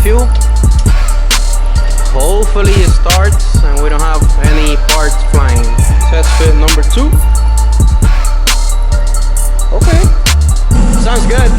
fuel. Hopefully it starts and we don't have any parts flying. Test fit number 2. Okay, sounds good.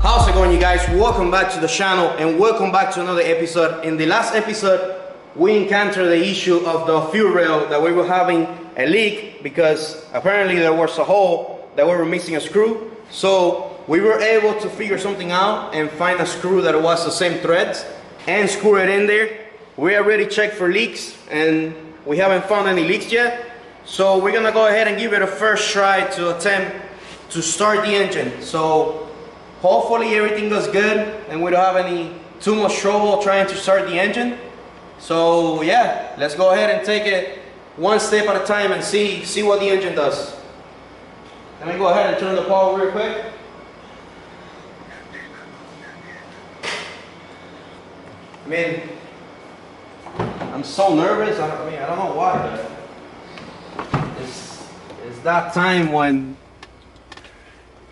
How's it going, you guys? Welcome back to the channel and welcome back to another episode. In the last episode, we encountered the issue of the fuel rail, that we were having a leak because apparently there was a hole that we were missing a screw. So we were able to figure something out and find a screw that was the same threads and screw it in there. We already checked for leaks and we haven't found any leaks yet. So we're gonna go ahead and give it a first try to attempt to start the engine. So hopefully everything goes good and we don't have any too much trouble trying to start the engine. So yeah, let's go ahead and take it one step at a time and see what the engine does. Let me go ahead and turn the power real quick. I mean, I'm so nervous. I don't know why. It's that time when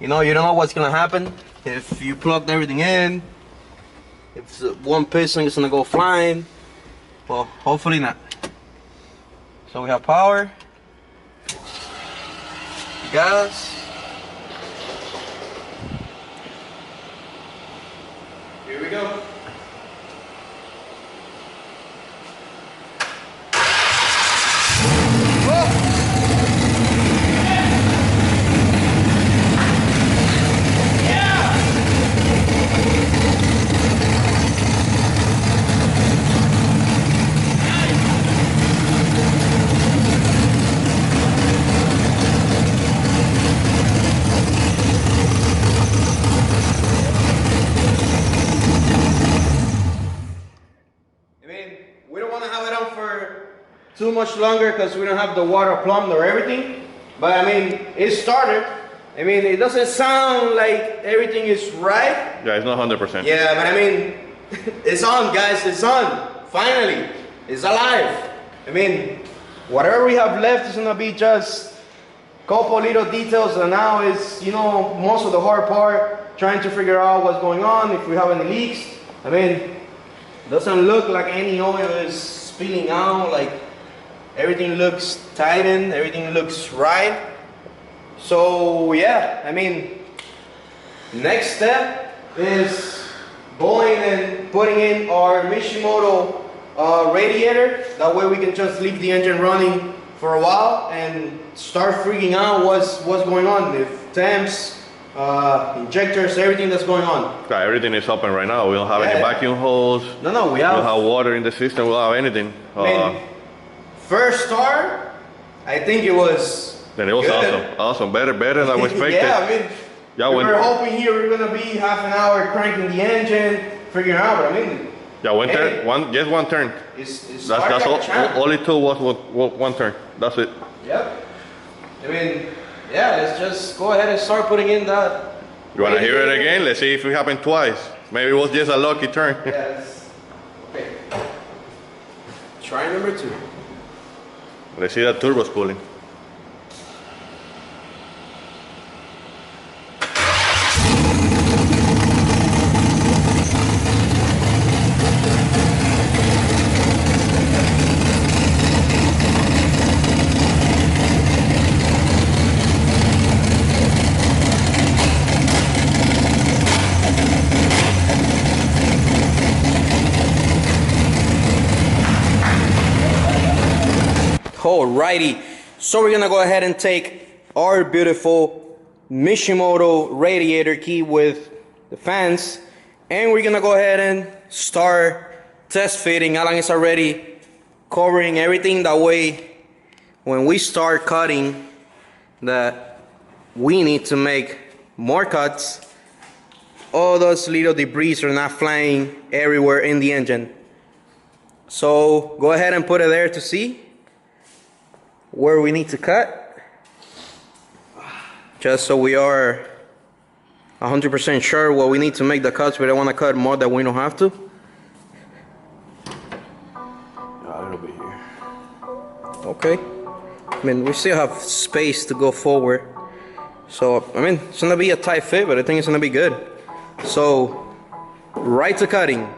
you don't know what's gonna happen. If you plugged everything in, if one piston is gonna go flying. Well, hopefully not. So we have power, gas. Here we go. Too much longer because we don't have the water plumbed or everything, but I mean it started. I mean it doesn't sound like everything is right. Yeah, it's not 100%. Yeah, but I mean it's on, guys. It's on. Finally, it's alive. I mean whatever we have left is gonna be just a couple little details, and now it's most of the hard part, trying to figure out what's going on, if we have any leaks. I mean it doesn't look like any oil is spilling out. Like everything looks tightened, everything looks right. So yeah, I mean, next step is going and putting in our Mishimoto radiator. That way we can just leave the engine running for a while and start freaking out what's going on. If temps, injectors, everything that's going on. Yeah, everything is open right now. We don't have any vacuum holes. No, we don't have water in the system. We don't have anything. First start, I think it was Then it was good. awesome, better than we expected. Yeah, I mean, we were hoping here we were gonna be half an hour cranking the engine, figuring out. But I mean, just one turn. That's all it took was one turn. That's it. Yep. I mean, yeah, let's just go ahead and start putting in that. You wanna hear it again? Let's see if it happened twice. Maybe it was just a lucky turn. Yes. Okay. Try number 2. Let's see that turbo's cooling. Alrighty, so we're gonna go ahead and take our beautiful Mishimoto radiator key with the fans, and we're gonna go ahead and start test fitting. Alan is already covering everything, that way when we start cutting that we need to make more cuts, all those little debris are not flying everywhere in the engine. So go ahead and put it there to see where we need to cut, just so we are 100% sure what we need to make the cuts. We don't want to cut more than we don't have to. A little bit here. Okay, I mean, we still have space to go forward. So, I mean, it's gonna be a tight fit, but I think it's gonna be good. So, right to cutting.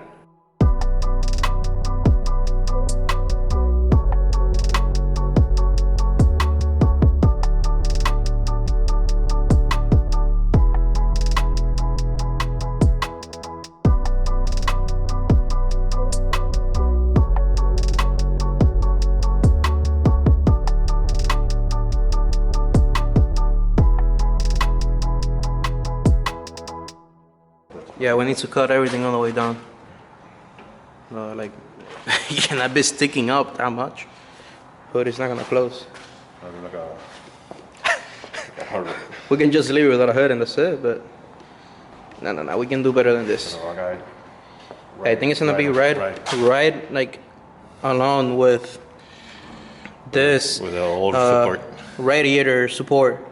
Yeah, we need to cut everything all the way down. Like, you cannot be sticking up that much. Hood is not gonna close. We can just leave it without a hood and that's it, but no, we can do better than this. I think it's gonna be right like along with this with the old support. Radiator support.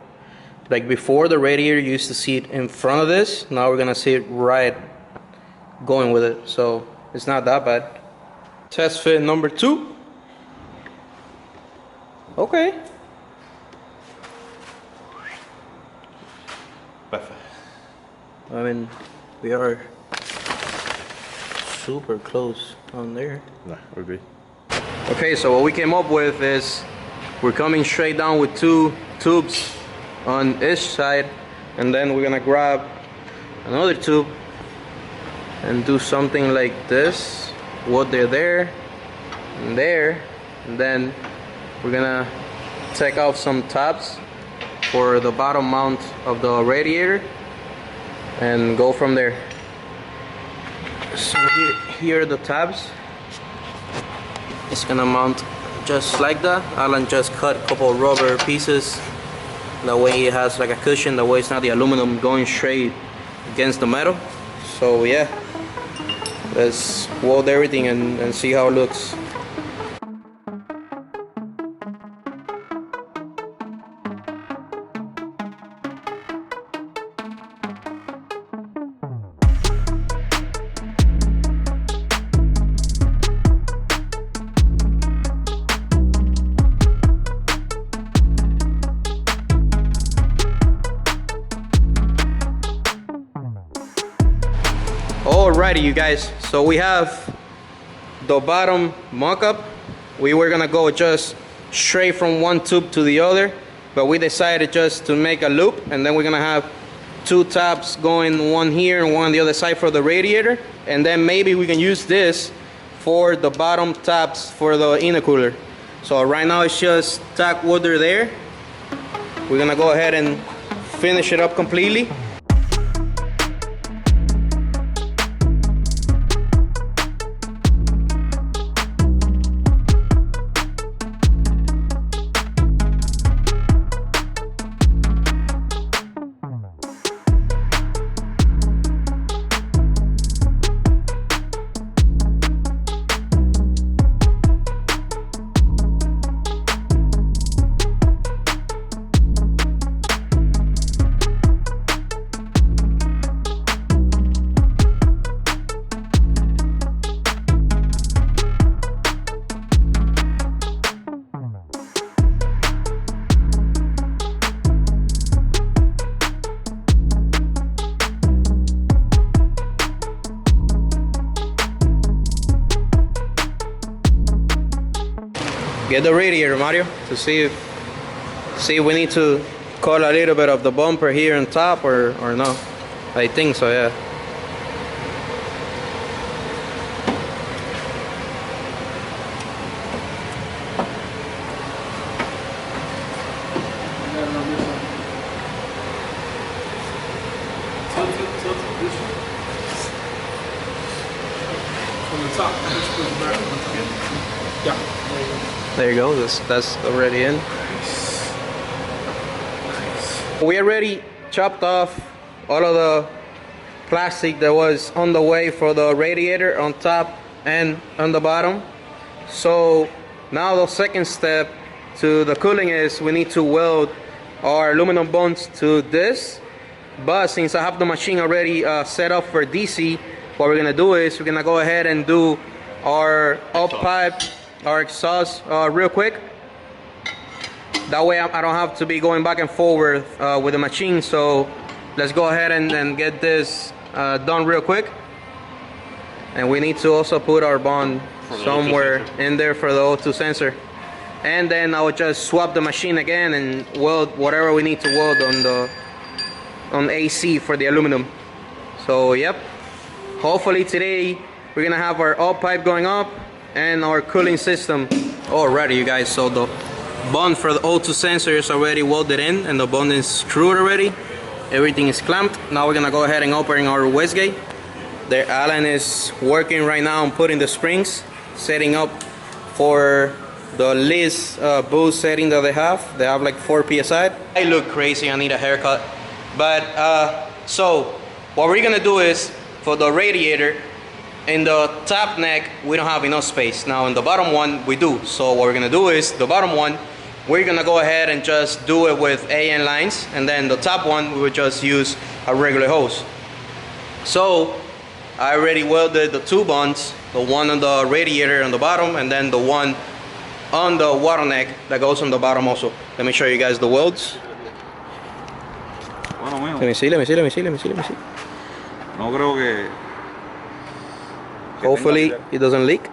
Like before, the radiator you used to see it in front of this. Now we're gonna see it right going with it, so it's not that bad. Test fit number 2. Okay. Perfect. I mean, we are super close on there. Nah, we're good. Okay, so what we came up with is we're coming straight down with 2 tubes on each side, and then we're gonna grab another tube and do something like this. What they're there, and then we're gonna take off some tabs for the bottom mount of the radiator and go from there. So here are the tabs. It's gonna mount just like that. Alan just cut a couple of rubber pieces. That way it has like a cushion, that way it's not the aluminum going straight against the metal. So yeah, let's weld everything and see how it looks. Alrighty, you guys, so we have the bottom mock-up. We were gonna go just straight from one tube to the other, but we decided just to make a loop, and then we're gonna have 2 tabs going, one here and one on the other side for the radiator, and then maybe we can use this for the bottom tabs for the intercooler. So right now it's just tack water there. We're gonna go ahead and finish it up completely. Get the radiator, Mario, to see if we need to cut a little bit of the bumper here on top or no. I think so, yeah. From the top, yeah. There you go. That's already in. We already chopped off all of the plastic that was on the way for the radiator on top and on the bottom. So now the second step to the cooling is we need to weld our aluminum bonds to this. But since I have the machine already set up for DC, what we're gonna do is we're gonna go ahead and do our up pipe, our exhaust real quick. That way I don't have to be going back and forward with the machine. So let's go ahead and get this done real quick. And we need to also put our bond somewhere in there for the O2 sensor. And then I would just swap the machine again and weld whatever we need to weld on AC for the aluminum. So yep, hopefully today we're gonna have our up pipe going up and our cooling system. Alrighty you guys, so the bond for the O2 sensor is already welded in and the bond is screwed already. Everything is clamped. Now we're gonna go ahead and open our Wastegate. The Alan is working right now on putting the springs, setting up for the least boost setting that they have. They have like 4 psi. I look crazy, I need a haircut. But so what we're gonna do is, for the radiator, in the top neck we don't have enough space. Now in the bottom one we do. So what we're gonna do is, the bottom one we're gonna go ahead and just do it with AN lines, and then the top one we would just use a regular hose. So I already welded the 2 bonds, the one on the radiator on the bottom and then the one on the water neck that goes on the bottom also. Let me show you guys the welds. Let me see. No creo que hopefully it doesn't leak.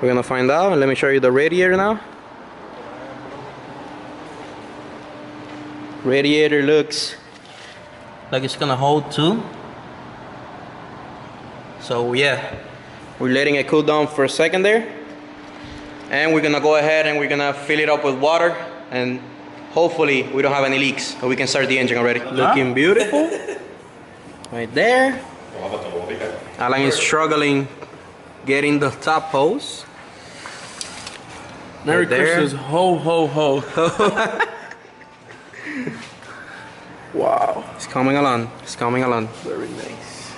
We're gonna find out, and let me show you the radiator now. Radiator looks like it's gonna hold too. So yeah, we're letting it cool down for a second there. And we're gonna go ahead and we're gonna fill it up with water, and hopefully we don't have any leaks, so we can start the engine already. Looking beautiful. Right there. Alan is struggling getting the top hose. Merry Christmas, ho ho ho. Wow. It's coming along. It's coming along. Very nice.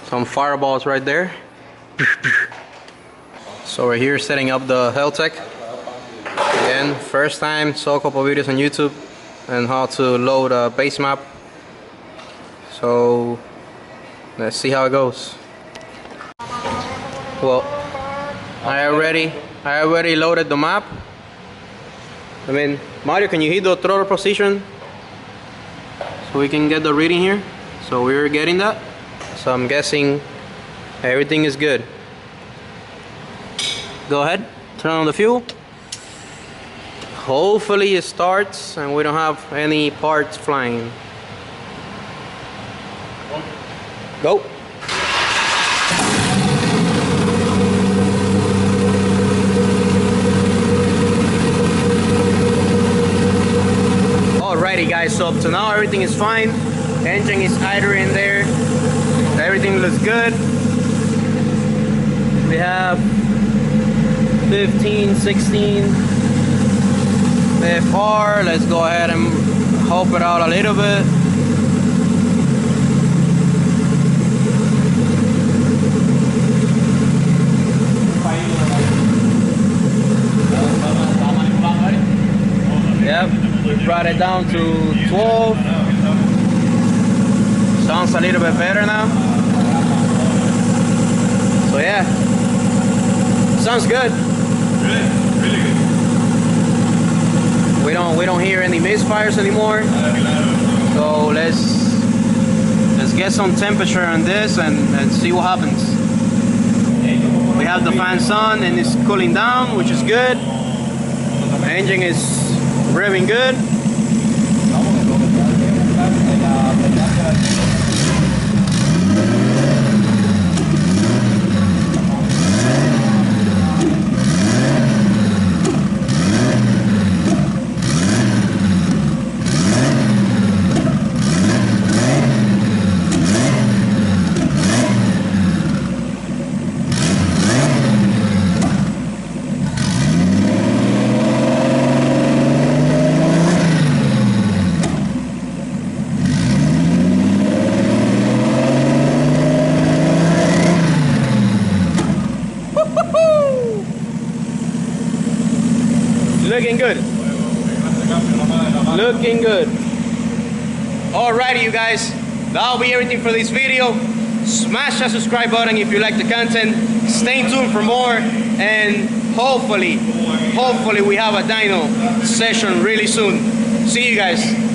Some fireballs right there. So we're here setting up the Haltech. Again, first time, saw a couple videos on YouTube and how to load a base map. So let's see how it goes. Well, I already loaded the map. I mean, Mario, can you hit the throttle position so we can get the reading here? So we're getting that. So I'm guessing everything is good. Go ahead, turn on the fuel. Hopefully it starts and we don't have any parts flying. Go. Alrighty guys, so up to now everything is fine. Engine is idling in there. Everything looks good. We have 15, 16 FR. Let's go ahead and help it out a little bit. Yep, we brought it down to 12. Sounds a little bit better now. So yeah, sounds good. Really good. We don't hear any misfires anymore. So let's get some temperature on this and see what happens. We have the fans on and it's cooling down, which is good. The engine is revving good. Looking good. Looking good. Alrighty you guys, that'll be everything for this video. Smash that subscribe button if you like the content. Stay tuned for more, and hopefully we have a dyno session really soon. See you guys.